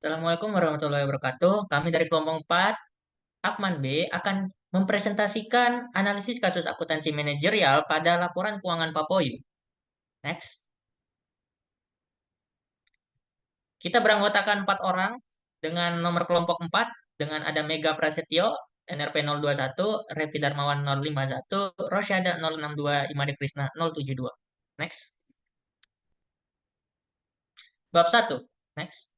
Assalamualaikum warahmatullahi wabarakatuh. Kami dari kelompok 4, Akman B, akan mempresentasikan analisis kasus akuntansi manajerial pada laporan keuangan Papoyu. Next. Kita beranggotakan 4 orang dengan nomor kelompok 4, dengan ada Mega Prasetyo, NRP 021, Revi Darmawan 051, Rosyada 062, Imade Krisna 072. Next. Bab 1. Next.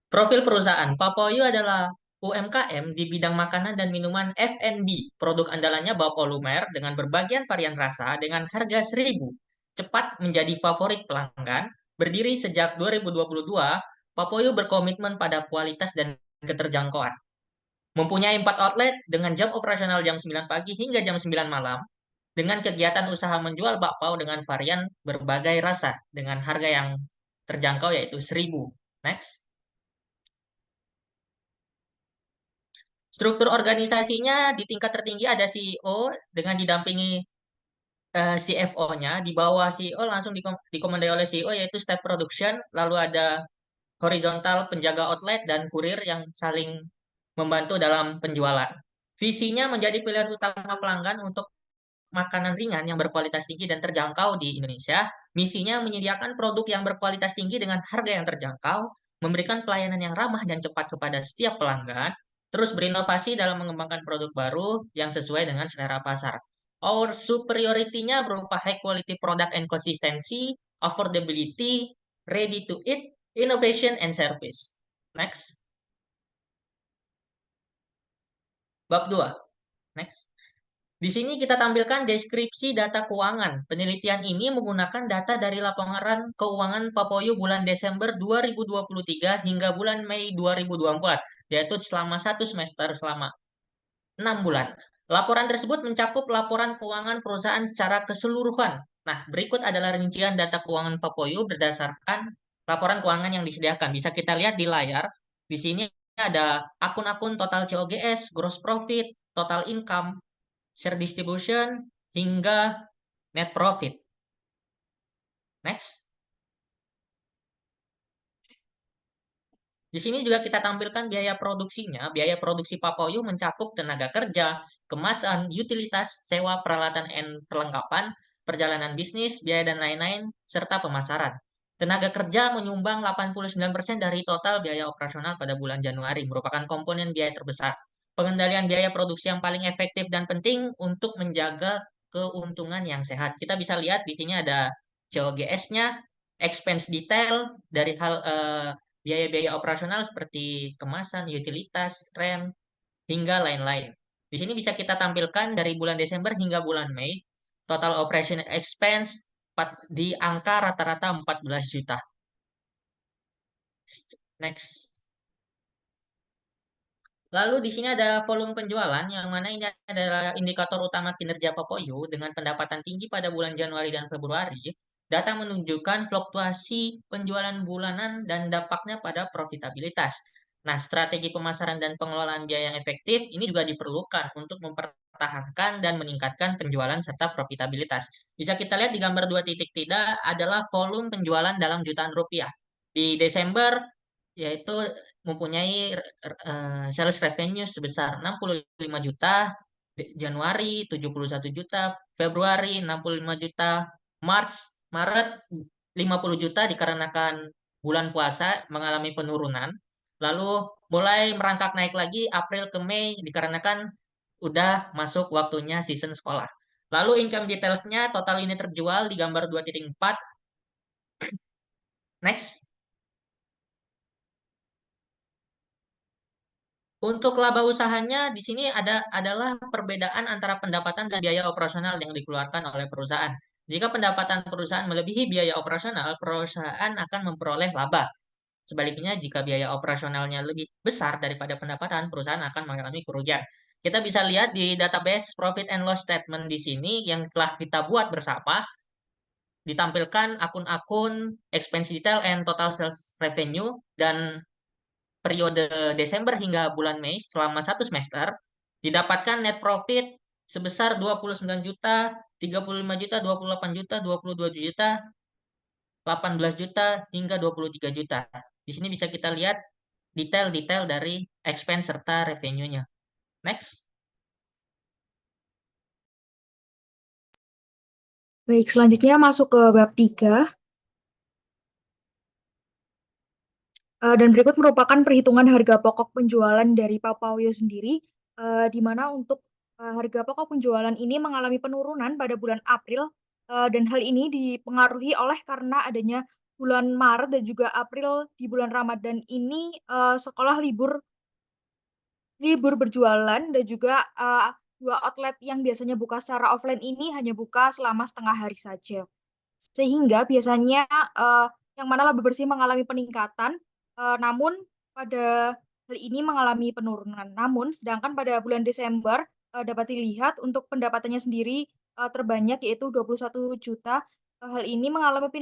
Profil perusahaan. Papoyu adalah UMKM di bidang makanan dan minuman F&B. Produk andalannya Bawang Polumer dengan berbagian varian rasa dengan harga 1.000. Cepat menjadi favorit pelanggan. Berdiri sejak 2022, Papoyu berkomitmen pada kualitas dan keterjangkauan. Mempunyai 4 outlet dengan jam operasional jam 9 pagi hingga jam 9 malam. Dengan kegiatan usaha menjual bakpao dengan varian berbagai rasa dengan harga yang terjangkau yaitu 1.000. Next. Struktur organisasinya di tingkat tertinggi ada CEO dengan didampingi CFO-nya. Di bawah CEO langsung dikomandai oleh CEO yaitu staff production. Lalu ada horizontal penjaga outlet dan kurir yang saling membantu dalam penjualan. Visinya menjadi pilihan utama pelanggan untuk makanan ringan yang berkualitas tinggi dan terjangkau di Indonesia. Misinya menyediakan produk yang berkualitas tinggi dengan harga yang terjangkau, memberikan pelayanan yang ramah dan cepat kepada setiap pelanggan, terus berinovasi dalam mengembangkan produk baru yang sesuai dengan selera pasar. Our superiority-nya berupa high quality product and consistency, affordability, ready to eat, innovation, and service. Next. Bab 2. Next. Di sini kita tampilkan deskripsi data keuangan. Penelitian ini menggunakan data dari laporan keuangan Papoyu bulan Desember 2023 hingga bulan Mei 2024, yaitu selama satu semester selama 6 bulan. Laporan tersebut mencakup laporan keuangan perusahaan secara keseluruhan. Nah, berikut adalah rincian data keuangan Papoyu berdasarkan laporan keuangan yang disediakan. Bisa kita lihat di layar. Di sini ada akun-akun total COGS, gross profit, total income, share distribution, hingga net profit. Next. Di sini juga kita tampilkan biaya produksinya. Biaya produksi Papoyu mencakup tenaga kerja, kemasan, utilitas, sewa peralatan dan perlengkapan, perjalanan bisnis, biaya dan lain-lain, serta pemasaran. Tenaga kerja menyumbang 89% dari total biaya operasional pada bulan Januari, merupakan komponen biaya terbesar. Pengendalian biaya produksi yang paling efektif dan penting untuk menjaga keuntungan yang sehat. Kita bisa lihat di sini ada COGS-nya, expense detail dari hal biaya-biaya operasional seperti kemasan, utilitas, rem, hingga lain-lain. Di sini bisa kita tampilkan dari bulan Desember hingga bulan Mei, total operation expense di angka rata-rata 14 juta. Next. Lalu di sini ada volume penjualan, yang mana ini adalah indikator utama kinerja Papoyu dengan pendapatan tinggi pada bulan Januari dan Februari. Data menunjukkan fluktuasi penjualan bulanan dan dampaknya pada profitabilitas. Nah, strategi pemasaran dan pengelolaan biaya yang efektif ini juga diperlukan untuk mempertahankan dan meningkatkan penjualan serta profitabilitas. Bisa kita lihat di gambar 2.3 adalah volume penjualan dalam jutaan rupiah. Di Desember yaitu mempunyai sales revenue sebesar 65 juta, Januari 71 juta, Februari 65 juta, Maret 50 juta dikarenakan bulan puasa mengalami penurunan. Lalu mulai merangkak naik lagi April ke Mei dikarenakan udah masuk waktunya season sekolah. Lalu income detailsnya total unit terjual di gambar 2.4. Next. Untuk laba usahanya di sini adalah perbedaan antara pendapatan dan biaya operasional yang dikeluarkan oleh perusahaan. Jika pendapatan perusahaan melebihi biaya operasional, perusahaan akan memperoleh laba. Sebaliknya, jika biaya operasionalnya lebih besar daripada pendapatan, perusahaan akan mengalami kerugian. Kita bisa lihat di database profit and loss statement di sini yang telah kita buat bersama, ditampilkan akun-akun expense detail and total sales revenue dan periode Desember hingga bulan Mei selama satu semester didapatkan net profit sebesar 29 juta, 35 juta, 28 juta, 22 juta, 18 juta hingga 23 juta. Di sini bisa kita lihat detail-detail dari expense serta revenue-nya. Next. Baik, selanjutnya masuk ke bab 3. Dan berikut merupakan perhitungan harga pokok penjualan dari Papawio sendiri, di mana untuk harga pokok penjualan ini mengalami penurunan pada bulan April, dan hal ini dipengaruhi oleh karena adanya bulan Maret dan juga April di bulan Ramadan ini sekolah libur libur berjualan dan juga dua outlet yang biasanya buka secara offline ini hanya buka selama setengah hari saja. Sehingga biasanya yang mana laba bersih mengalami peningkatan, namun pada hal ini mengalami penurunan. Namun sedangkan pada bulan Desember dapat dilihat untuk pendapatannya sendiri terbanyak yaitu 21 juta. Hal ini mengalami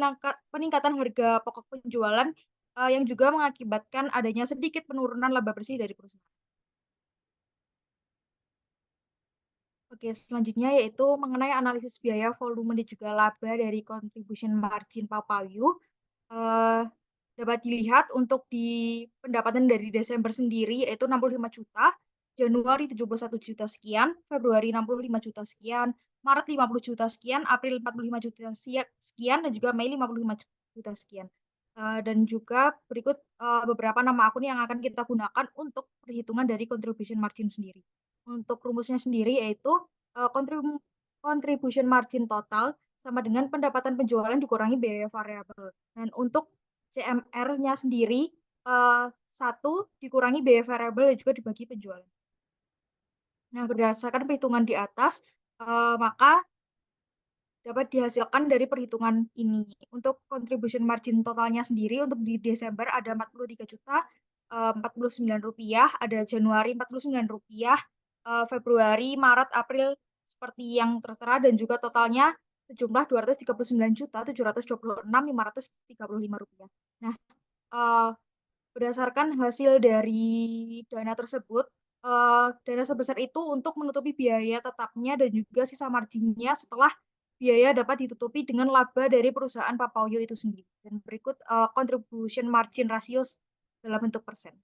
peningkatan harga pokok penjualan yang juga mengakibatkan adanya sedikit penurunan laba bersih dari perusahaan. Oke, selanjutnya yaitu mengenai analisis biaya, volume, dan juga laba dari contribution margin Papawio. Eh, Dapat dilihat untuk di pendapatan dari Desember sendiri yaitu 65 juta, Januari 71 juta sekian, Februari 65 juta sekian, Maret 50 juta sekian, April 45 juta sekian, dan juga Mei 55 juta sekian. Dan juga berikut beberapa nama akun yang akan kita gunakan untuk perhitungan dari contribution margin sendiri. Untuk rumusnya sendiri yaitu uh, contribution margin total sama dengan pendapatan penjualan dikurangi biaya variabel. Dan untuk CMR-nya sendiri, satu dikurangi biaya variabel dan juga dibagi penjualan. Nah, berdasarkan perhitungan di atas, maka dapat dihasilkan dari perhitungan ini. Untuk contribution margin totalnya sendiri untuk di Desember ada 43 juta 49 rupiah, ada Januari 49 rupiah, Februari, Maret, April seperti yang tertera dan juga totalnya sejumlah 239 juta 726.535 rupiah. Nah, eh, berdasarkan hasil dari dana tersebut, dana sebesar itu untuk menutupi biaya tetapnya dan juga sisa marginnya setelah biaya dapat ditutupi dengan laba dari perusahaan Papawio itu sendiri. Dan berikut contribution margin ratios dalam bentuk persen.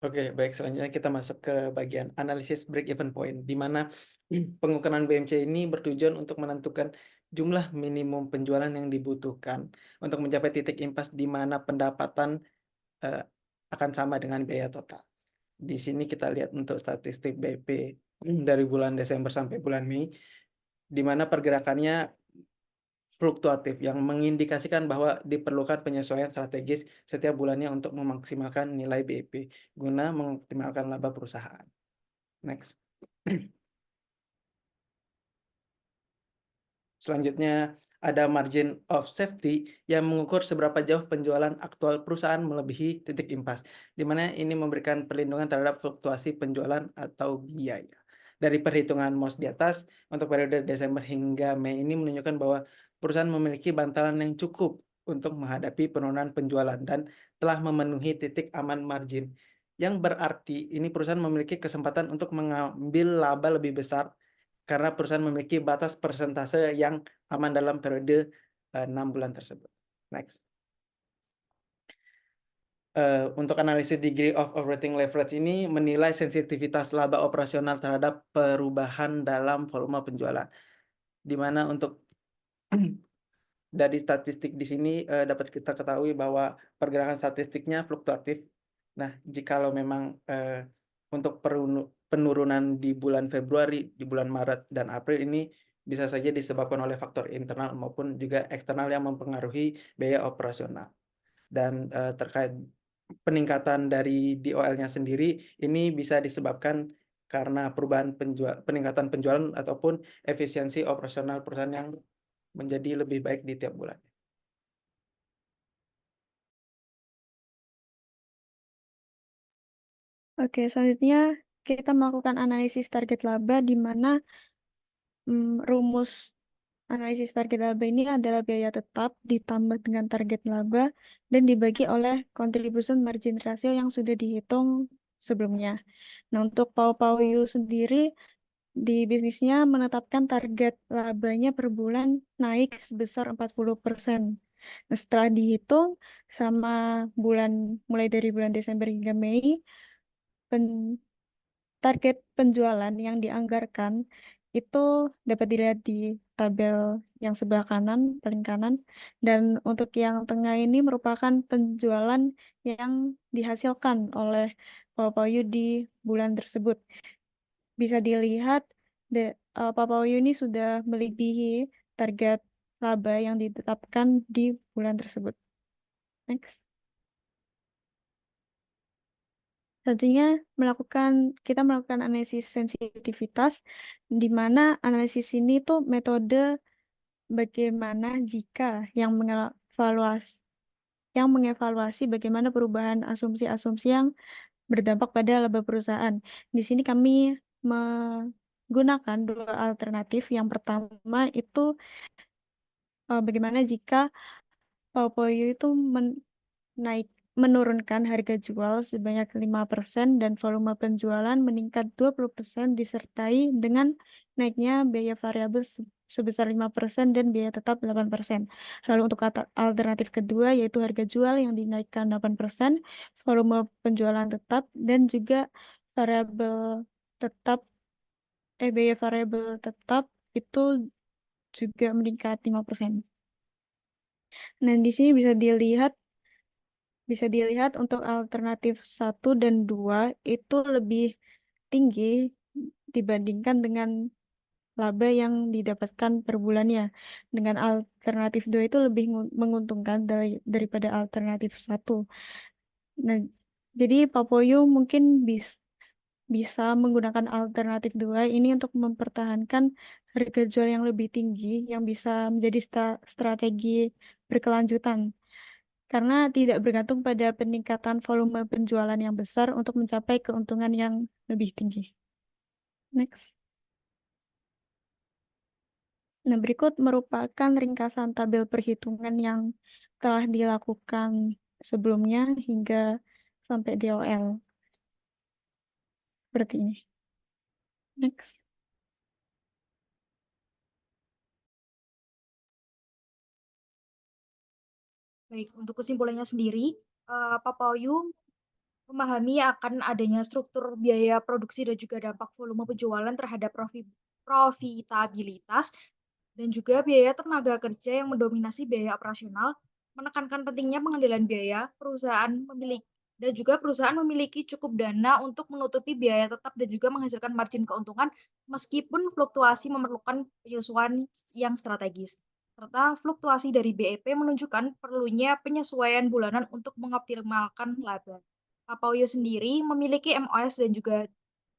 Oke, baik. Selanjutnya kita masuk ke bagian analisis break-even point, di mana pengukuran BMC ini bertujuan untuk menentukan jumlah minimum penjualan yang dibutuhkan untuk mencapai titik impas di mana pendapatan eh, akan sama dengan biaya total. Di sini kita lihat untuk statistik BP dari bulan Desember sampai bulan Mei, di mana pergerakannya fluktuatif yang mengindikasikan bahwa diperlukan penyesuaian strategis setiap bulannya untuk memaksimalkan nilai BEP guna mengoptimalkan laba perusahaan. Next. Selanjutnya ada margin of safety yang mengukur seberapa jauh penjualan aktual perusahaan melebihi titik impas, di mana ini memberikan perlindungan terhadap fluktuasi penjualan atau biaya. Dari perhitungan MOS di atas, untuk periode Desember hingga Mei ini menunjukkan bahwa perusahaan memiliki bantalan yang cukup untuk menghadapi penurunan penjualan dan telah memenuhi titik aman margin. Yang berarti ini perusahaan memiliki kesempatan untuk mengambil laba lebih besar karena perusahaan memiliki batas persentase yang aman dalam periode 6 bulan tersebut. Next. Untuk analisis degree of operating leverage ini menilai sensitivitas laba operasional terhadap perubahan dalam volume penjualan. Di mana untuk dari statistik di sini dapat kita ketahui bahwa pergerakan statistiknya fluktuatif. Nah, jikalau memang untuk penurunan di bulan Februari, di bulan Maret dan April ini bisa saja disebabkan oleh faktor internal maupun juga eksternal yang mempengaruhi biaya operasional. Dan terkait peningkatan dari DOL-nya sendiri, ini bisa disebabkan karena perubahan peningkatan penjualan ataupun efisiensi operasional perusahaan yang menjadi lebih baik di tiap bulan. Oke, selanjutnya kita melakukan analisis target laba di mana rumus analisis target laba ini adalah biaya tetap ditambah dengan target laba dan dibagi oleh contribution margin ratio yang sudah dihitung sebelumnya. Nah, untuk Papawio sendiri di bisnisnya menetapkan target labanya per bulan naik sebesar 40%. Nah, setelah dihitung sama mulai dari bulan Desember hingga Mei, target penjualan yang dianggarkan itu dapat dilihat di tabel yang sebelah kanan, paling kanan. Dan untuk yang tengah ini merupakan penjualan yang dihasilkan oleh Papayu di bulan tersebut. Bisa dilihat Papayu ini sudah melebihi target laba yang ditetapkan di bulan tersebut. Next. Tentunya kita melakukan analisis sensitivitas, di mana analisis ini tuh metode bagaimana jika yang mengevaluasi bagaimana perubahan asumsi-asumsi yang berdampak pada laba perusahaan. Di sini kami menggunakan dua alternatif. Yang pertama itu bagaimana jika Papayu itu menurunkan harga jual sebanyak 5% dan volume penjualan meningkat 20% disertai dengan naiknya biaya variabel sebesar 5% dan biaya tetap 8%. Lalu untuk alternatif kedua yaitu harga jual yang dinaikkan 8%, volume penjualan tetap dan juga variabel tetap biaya variabel tetap itu juga meningkat 5%. Nah, di sini bisa dilihat untuk alternatif 1 dan 2 itu lebih tinggi dibandingkan dengan laba yang didapatkan per bulannya. Dengan alternatif 2 itu lebih menguntungkan daripada alternatif 1. Nah, jadi Papoyo mungkin bisa menggunakan alternatif 2 ini untuk mempertahankan harga jual yang lebih tinggi yang bisa menjadi strategi berkelanjutan. Karena tidak bergantung pada peningkatan volume penjualan yang besar untuk mencapai keuntungan yang lebih tinggi. Next. Nah, berikut merupakan ringkasan tabel perhitungan yang telah dilakukan sebelumnya hingga sampai DOL. Seperti ini. Next. Baik, untuk kesimpulannya sendiri, Papayu memahami akan adanya struktur biaya produksi dan juga dampak volume penjualan terhadap profitabilitas dan juga biaya tenaga kerja yang mendominasi biaya operasional, menekankan pentingnya pengendalian biaya, perusahaan memiliki cukup dana untuk menutupi biaya tetap dan juga menghasilkan margin keuntungan meskipun fluktuasi memerlukan penyesuaian yang strategis. Serta fluktuasi dari BEP menunjukkan perlunya penyesuaian bulanan untuk mengoptimalkan laba. Papayo sendiri memiliki MOS dan juga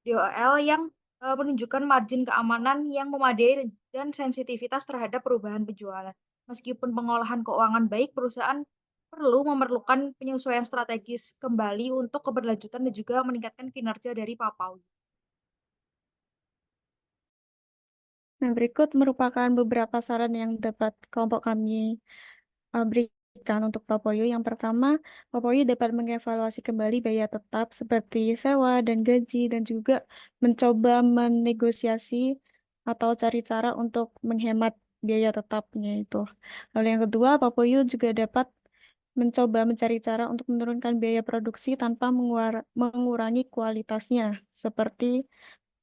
DOL yang menunjukkan margin keamanan yang memadai dan sensitivitas terhadap perubahan penjualan. Meskipun pengolahan keuangan baik, perusahaan memerlukan penyesuaian strategis kembali untuk keberlanjutan dan juga meningkatkan kinerja dari Papayo. Nah, berikut merupakan beberapa saran yang dapat kelompok kami berikan untuk Papoyo. Yang pertama, Papoyo dapat mengevaluasi kembali biaya tetap seperti sewa dan gaji dan juga mencoba menegosiasi atau cari cara untuk menghemat biaya tetapnya itu. Lalu yang kedua, Papoyo juga dapat mencoba mencari cara untuk menurunkan biaya produksi tanpa mengurangi kualitasnya, seperti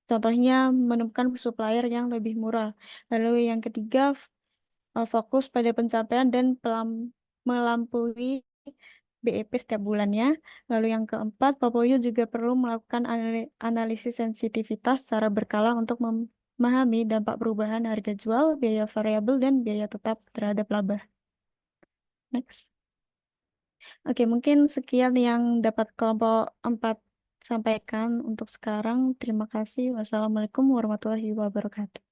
contohnya menemukan supplier yang lebih murah. Lalu yang ketiga, fokus pada pencapaian dan melampaui BEP setiap bulannya. Lalu yang keempat, Papoyo juga perlu melakukan analisis sensitivitas secara berkala untuk memahami dampak perubahan harga jual, biaya variabel, dan biaya tetap terhadap laba. Next. Oke, mungkin sekian yang dapat kelompok 4 sampaikan untuk sekarang. Terima kasih. Wassalamualaikum warahmatullahi wabarakatuh.